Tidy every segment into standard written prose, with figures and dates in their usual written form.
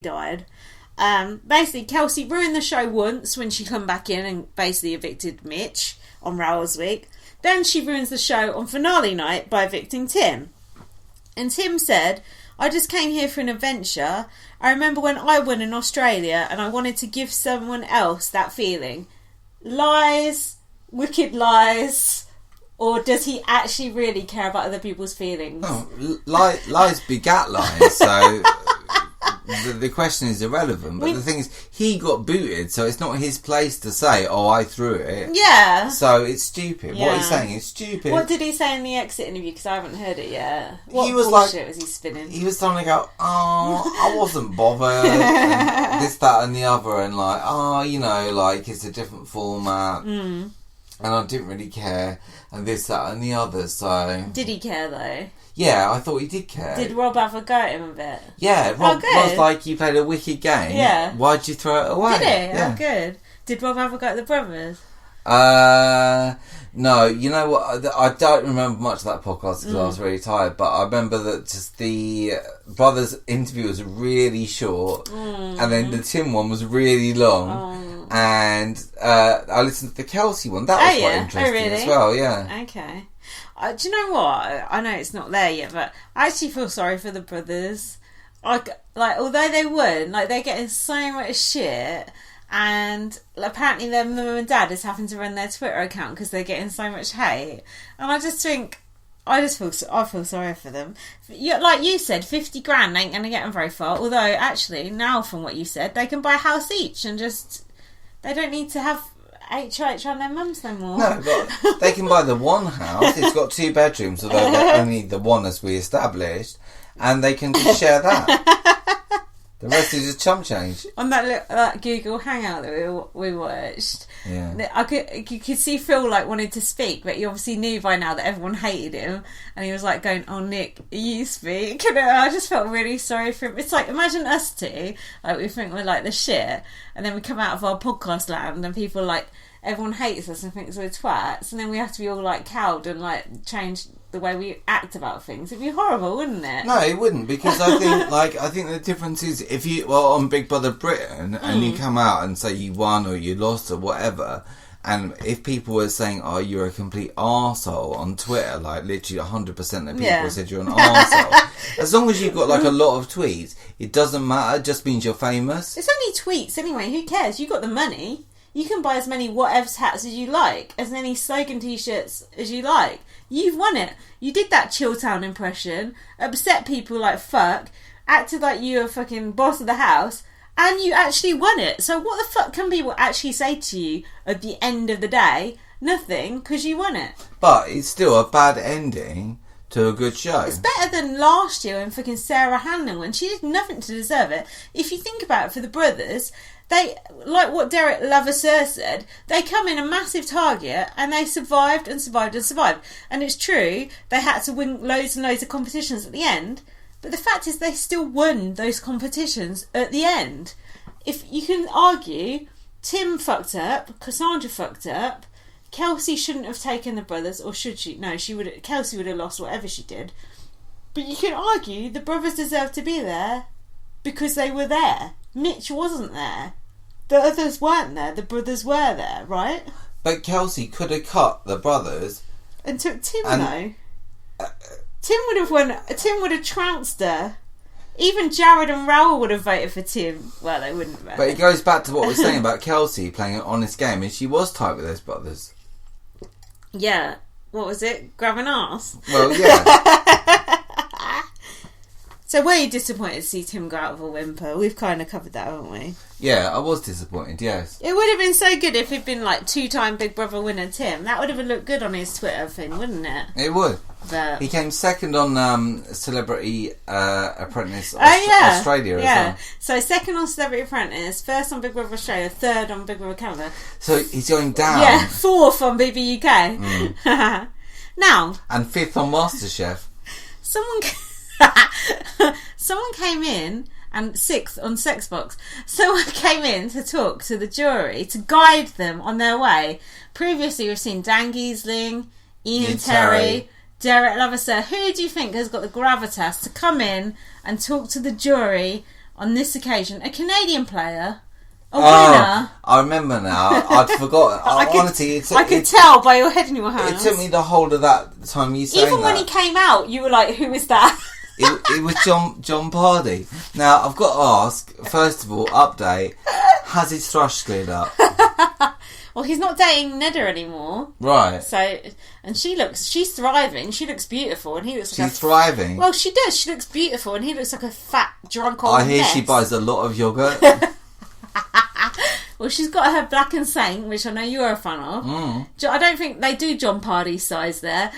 died. Basically, Kelsey ruined the show once when she come back in and basically evicted Mitch on Raoul's week. Then she ruins the show on finale night by evicting Tim. And Tim said, I just came here for an adventure. I remember when I won in Australia and I wanted to give someone else that feeling. Lies, wicked lies, or does he actually really care about other people's feelings? Oh, lies begat lies, so the question is irrelevant. But the thing is, he got booted, so it's not his place to say, oh, I threw it. Yeah. So it's stupid. Yeah. What he's saying is stupid. What did he say in the exit interview? Because I haven't heard it yet. What he was bullshit was he spinning? He was trying to go, oh, I wasn't bothered, and this, that and the other, and like, oh, you know, like, it's a different format, and I didn't really care, and this, that and the other, so... Did he care, though? Yeah, I thought he did care. Did Rob have a go at him a bit? Yeah, Rob was like, you played a wicked game. Yeah. Why'd you throw it away? Did he? Yeah. Oh, good. Did Rob have a go at the brothers? No, you know what? I don't remember much of that podcast because I was really tired, but I remember that just the brothers' interview was really short, and then the Tim one was really long, and I listened to the Kelsey one. That was quite interesting as well, yeah. Okay. Do you know what? I know it's not there yet, but I actually feel sorry for the brothers. Like although they won, like, they're getting so much shit, and apparently their mum and dad is having to run their Twitter account because they're getting so much hate. And I just think, I feel sorry for them. Like you said, 50 grand ain't going to get them very far. Although, actually, now from what you said, they can buy a house each and just, they don't need to have HOH on their mums no more. No, but they can buy the one house. It's got 2 bedrooms, although they're only the one as we established, and they can just share that. The rest is just chump change. On that Google Hangout that we watched, yeah, you could see Phil like wanted to speak, but he obviously knew by now that everyone hated him, and he was like going, "Oh, Nick, you speak." And I just felt really sorry for him. It's like, imagine us two, like, we think we're like the shit, and then we come out of our podcast land and people like, everyone hates us and thinks we're twats, and then we have to be all like cowed and like change the way we act about things. It'd be horrible, wouldn't it? No, it wouldn't, because I think the difference is if you on Big Brother Britain and you come out and say you won or you lost or whatever, and if people were saying, oh, you're a complete arsehole on Twitter, like literally 100% of people said you're an arsehole, as long as you've got like a lot of tweets, it doesn't matter, it just means you're famous. It's only tweets anyway, who cares? You got the money. You can buy as many whatevs hats as you like, as many slogan t-shirts as you like. You've won it. You did that Chilltown impression, upset people like fuck, acted like you were fucking boss of the house, and you actually won it. So what the fuck can people actually say to you at the end of the day? Nothing, because you won it. But it's still a bad ending to a good show. It's better than last year when fucking Sarah Hanlon won. She did nothing to deserve it. If you think about it, for the brothers, they, like what Derek Levasseur said, they come in a massive target and they survived and survived and survived. And it's true, they had to win loads and loads of competitions at the end, but the fact is they still won those competitions at the end. If you can argue, Tim fucked up, Cassandra fucked up, Kelsey shouldn't have taken the brothers, or should she? No, Kelsey would have lost whatever she did. But you can argue the brothers deserved to be there because they were there. Mitch wasn't there. The others weren't there. The brothers were there, right? But Kelsey could have cut the brothers and took Tim, though. Tim would have won. Tim would have trounced her. Even Jared and Raoul would have voted for Tim. Well, they wouldn't have. But it goes back to what we're saying about Kelsey playing an honest game, and she was tight with those brothers. Yeah. What was it? Grab an arse? Well, yeah. So were you disappointed to see Tim go out with a whimper? We've kind of covered that, haven't we? Yeah, I was disappointed, yes. It would have been so good if he'd been like 2-time Big Brother winner Tim. That would have looked good on his Twitter thing, wouldn't it? It would. But he came second on Celebrity Apprentice Australia as well. So second on Celebrity Apprentice, first on Big Brother Australia, third on Big Brother Canada. So he's going down. Yeah, fourth on BBUK. Now. And fifth on MasterChef. Someone came in, and sixth on Sexbox. Someone came in to talk to the jury, to guide them on their way. Previously, we've seen Dan Giesling, Ian Terry, Derek Levasseur. Who do you think has got the gravitas to come in and talk to the jury on this occasion, a Canadian player, a winner. I remember now. I'd forgotten. Honestly, I could tell by your head in your hands. It took me the whole of that time you saying Even when he came out, you were like, who is that? It was John Pardy. Now, I've got to ask, first of all, update, has his thrush cleared up? Well, he's not dating Neda anymore. Right. So, and she's thriving. She looks beautiful, and he looks like she's thriving? Well, she does. She looks beautiful, and he looks like a fat, drunk old I hear mess. she buys a lot of yogurt. Well, she's got her Black and Saint, which I know you're a fan of. I don't think they do John Pardy's size there.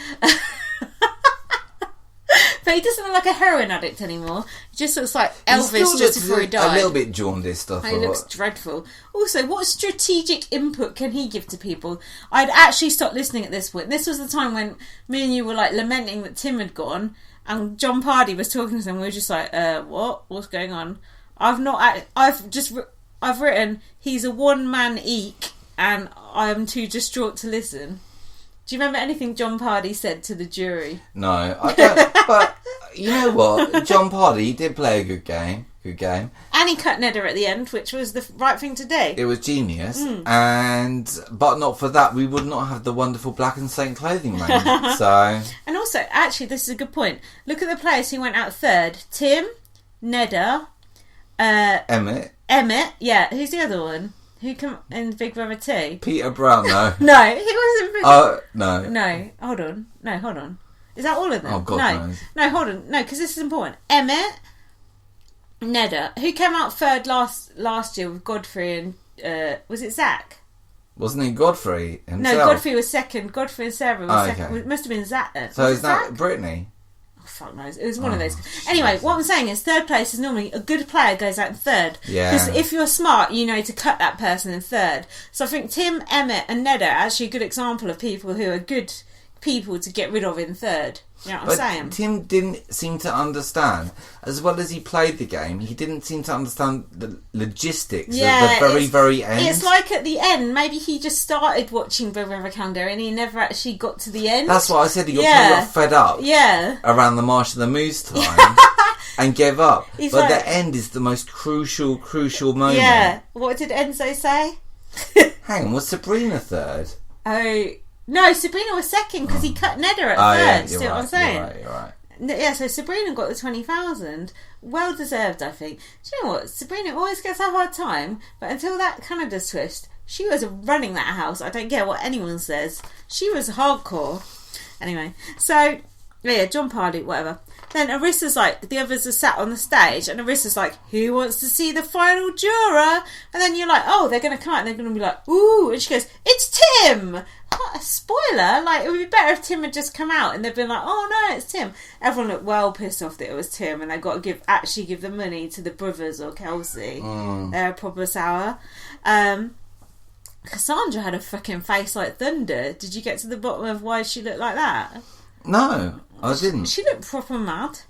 But he doesn't look like a heroin addict anymore. He just looks like Elvis just before he died. A little bit jaundiced, I thought. He looks dreadful. Also, what strategic input can he give to people? I'd actually stopped listening at this point. This was the time when me and you were like lamenting that Tim had gone, and John Pardy was talking to them. We were just like, what? What's going on? I've written, he's a one-man eek, and I'm too distraught to listen. Do you remember anything John Pardy said to the jury? No, I don't. But you know what? John Pardy did play a good game. And he cut Neda at the end, which was the right thing to do. It was genius. But not for that, we would not have the wonderful Black and Saint clothing range. So. And also, actually, this is a good point. Look at the players who went out third. Tim, Neda, Emmett, yeah. Who's the other one? Who come in Big Brother 2? Peter Brown, no. No, he wasn't Big Brother. No. No, hold on. Is that all of them? Oh, God knows. No, hold on. No, because this is important. Emmett, Neda, who came out third last year with Godfrey and... was it Zach? Wasn't he Godfrey himself? No, Godfrey was second. Godfrey and Sarah was second. Okay. It must have been Zach then. So is that Brittany? Oh, fuck knows. It was one of those. Anyway, what I'm saying is third place is normally a good player goes out in third. Yeah. Because if you're smart, you know to cut that person in third. So I think Tim, Emmett and Neda are actually a good example of people who are good people to get rid of in third. You know what I'm saying? Tim didn't seem to understand. As well as he played the game, he didn't seem to understand the logistics at the very, very end. It's like at the end, maybe he just started watching Big Brother Canada and he never actually got to the end. That's what I said. He got fed up around the March of the Moose time and gave up. But the end is the most crucial moment. Yeah. What did Enzo say? Hang on, was Sabrina third? Oh... No, Sabrina was second because he cut Neda at third. See what I'm saying? You're right. Yeah, so Sabrina got the 20,000. Well deserved, I think. Do you know what? Sabrina always gets a hard time, but until that Canada twist, she was running that house. I don't care what anyone says. She was hardcore. Anyway, so, yeah, John Pardy, whatever. Then Arissa's like, the others are sat on the stage, and Arissa's like, who wants to see the final juror? And then you're like, oh, they're going to come out, and they're going to be like, ooh, and she goes, it's Tim! What a spoiler! Like, it would be better if Tim had just come out, and they'd been like, oh no, it's Tim. Everyone looked well pissed off that it was Tim, and they've got to actually give the money to the brothers or Kelsey. They're a proper sour. Cassandra had a fucking face like thunder. Did you get to the bottom of why she looked like that? No, I didn't. She looked proper mad.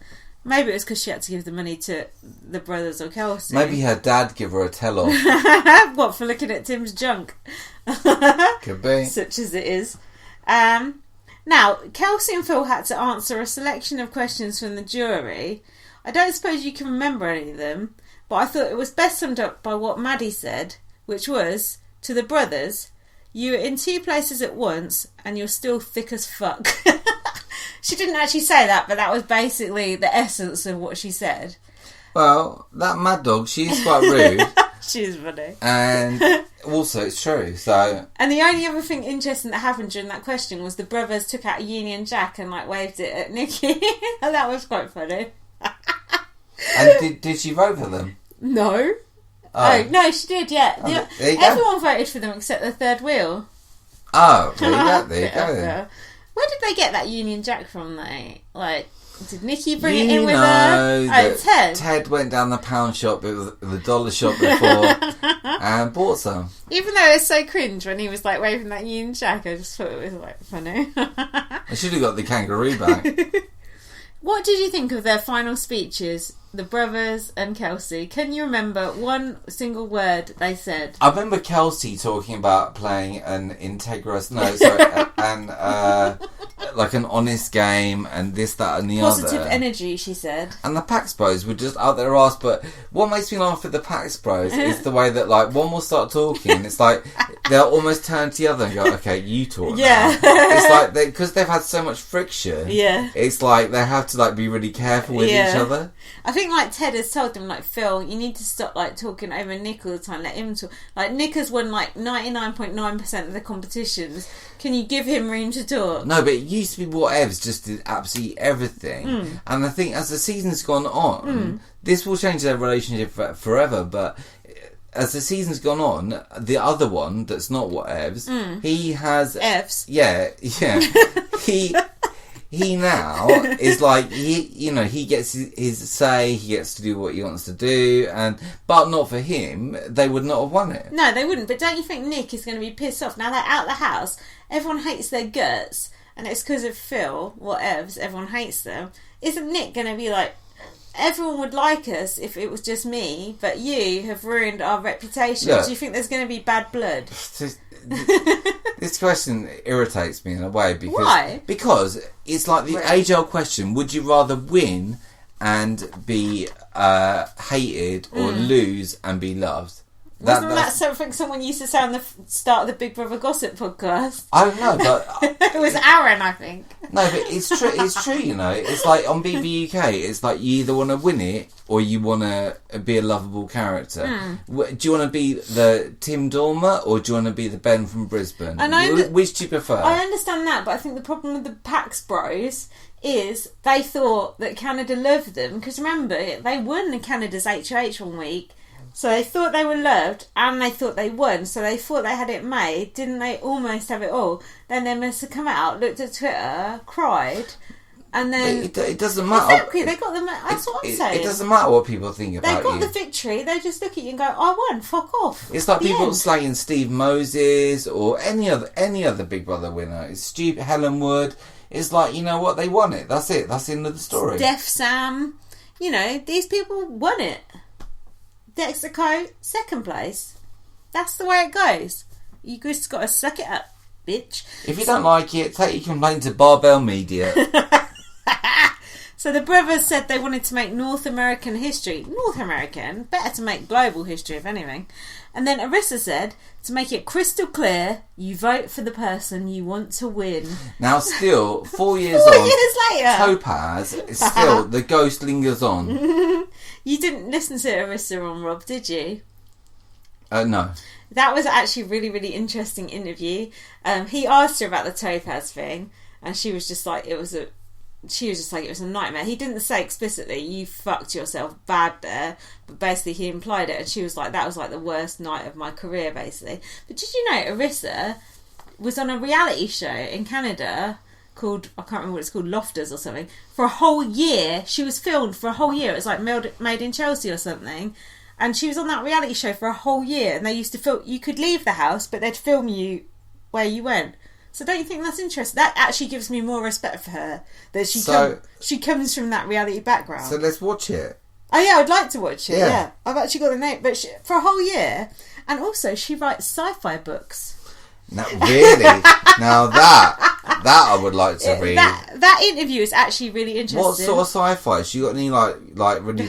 Maybe it was because she had to give the money to the brothers or Kelsey. Maybe her dad gave her a tell-off. What, for looking at Tim's junk? Could be. Such as it is. Now, Kelsey and Phil had to answer a selection of questions from the jury. I don't suppose you can remember any of them, but I thought it was best summed up by what Maddie said, which was, to the brothers, you were in two places at once and you're still thick as fuck. She didn't actually say that, but that was basically the essence of what she said. Well, that mad dog, she's quite rude. She is funny. And also, it's true, so... And the only other thing interesting that happened during that question was the brothers took out a Union Jack and, like, waved it at Nikki. And that was quite funny. And did she vote for them? No. Oh, no, she did, yeah. Everyone voted for them except the third wheel. Oh, there you go then. Where did they get that Union Jack from, though? Like, did Nikki bring it in with her? Oh, Ted. Ted went down the pound shop, the dollar shop before, and bought some. Even though it was so cringe when he was, like, waving that Union Jack, I just thought it was, like, funny. I should have got the kangaroo back. What did you think of their final speeches, the brothers and Kelsey? Can you remember one single word they said? I remember Kelsey talking about playing an integrous... No, sorry. like an honest game and this, that and the Positive other. energy, she said. And the Paqs bros were just out their arse. But what makes me laugh with the Paqs bros is the way that, like, one will start talking and it's like they'll almost turn to the other and go, okay, you talk now. It's like, because they've had so much friction, it's like they have to, like, be really careful with each other. I think, like, Ted has told them, like, Phil, you need to stop, like, talking over Nick all the time. Let him talk. Like, Nick has won, like, 99.9% of the competitions. Can you give him room to talk? No, but it used to be whatevs just did absolutely everything. And I think as the season's gone on, this will change their relationship forever, but as the season's gone on, the other one that's not whatevs, he has... Evs. Yeah. He now is like, he gets his say, he gets to do what he wants to do, but not for him, they would not have won it. No, they wouldn't, but don't you think Nick is going to be pissed off? Now they're out of the house, everyone hates their guts, and it's because of Phil, whatevs, everyone hates them. Isn't Nick going to be like, everyone would like us if it was just me, but you have ruined our reputation? Look, do you think there's going to be bad blood? This question irritates me in a way because Why? Because it's like the age-old question: would you rather win and be hated or lose and be loved? Wasn't that something someone used to say on the start of the Big Brother Gossip podcast? I don't know, but it was Aaron, I think. No, but it's true. It's true. It's like on BBCAN4. It's like you either want to win it or you want to be a lovable character. Do you want to be the Tim Dormer or do you want to be the Ben from Brisbane? Which do you prefer? I understand that, but I think the problem with the Paqs bros is they thought that Canada loved them because remember they won Canada's HOH one week. So they thought they were loved and they thought they won. So they thought they had it made. Didn't they almost have it all? Then they must have come out, looked at Twitter, cried, and then... It doesn't matter. Exactly, they got the... That's what I'm saying. It doesn't matter what people think about you. They got the victory. They just look at you and go, I won, fuck off. It's like people slaying Steve Moses or any other Big Brother winner. It's stupid. Helen Wood. It's like, you know what? They won it. That's it. That's the end of the story. Def Sam. These people won it. Dexter Co, second place. That's the way it goes. You just got to suck it up, bitch. If you don't like it, take your complaint to Barbell Media. So the brothers said they wanted to make North American history. North American? Better to make global history, if anything. And then Arissa said, to make it crystal clear, you vote for the person you want to win. Now still, 4 years on, 4 years later, Topaz, still, the ghost lingers on. You didn't listen to Arissa on Rob, did you? No. That was actually a really, really interesting interview. He asked her about the Topaz thing, and she was just like, it was a nightmare. He didn't say explicitly, you fucked yourself bad there, but basically he implied it, and she was like, that was like the worst night of my career, basically. But did you know Arissa was on a reality show in Canada called, I can't remember what it's called, Lofters or something, for a whole year. She was filmed for a whole year. It was like Made in Chelsea or something. And she was on that reality show for a whole year, and they used to film, you could leave the house, but they'd film you where you went. So don't you think that's interesting? That actually gives me more respect for her, that she comes from that reality background. So let's watch it. Oh yeah, I'd like to watch it, yeah. I've actually got the name, but for a whole year. And also, she writes sci-fi books. No, really? Now that I would like to read. That interview is actually really interesting. What sort of sci-fi? Has she got any really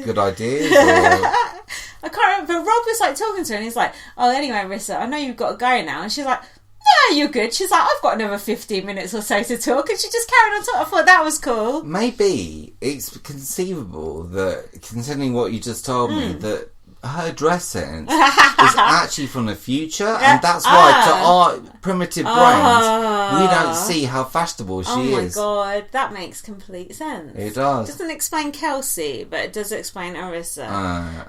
good ideas? Or... I can't remember. But Rob was like talking to her and he's like, oh, anyway, Rissa, I know you've got to go now. And she's like, no, you're good. She's like, I've got another 15 minutes or so to talk. And she just carried on talking. I thought that was cool. Maybe it's conceivable that, considering what you just told me, that her dress sense is actually from the future, and that's why to our primitive brains we don't see how fashionable she is. Oh my god, that makes complete sense. It does. It doesn't explain Kelsey, but it does explain Arissa.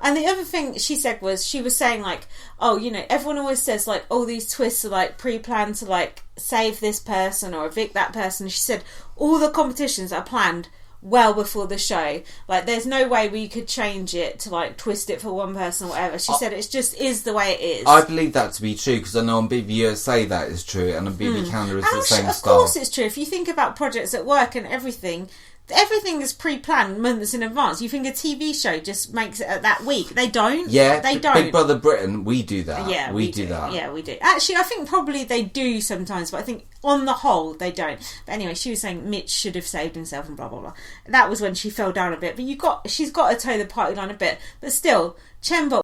And the other thing she said was, she was saying like, oh, everyone always says like all these twists are like pre-planned to like save this person or evict that person. She said all the competitions are planned well before the show. Like, there's no way we could change it to like twist it for one person or whatever. She said it just is the way it is. I believe that to be true because I know on BBC that is true, and on BB Canada is the same stuff. Of course it's true. If you think about projects at work and everything, everything is pre-planned months in advance. You think a TV show just makes it that week? They don't. Yeah, they don't. Big Brother Britain, we do that. Yeah, we do that. Yeah, we do. Actually, I think probably they do sometimes, but I think on the whole they don't. But anyway, she was saying Mitch should have saved himself and blah blah blah. That was when she fell down a bit. But she's got to toe the party line a bit. But still, Chembo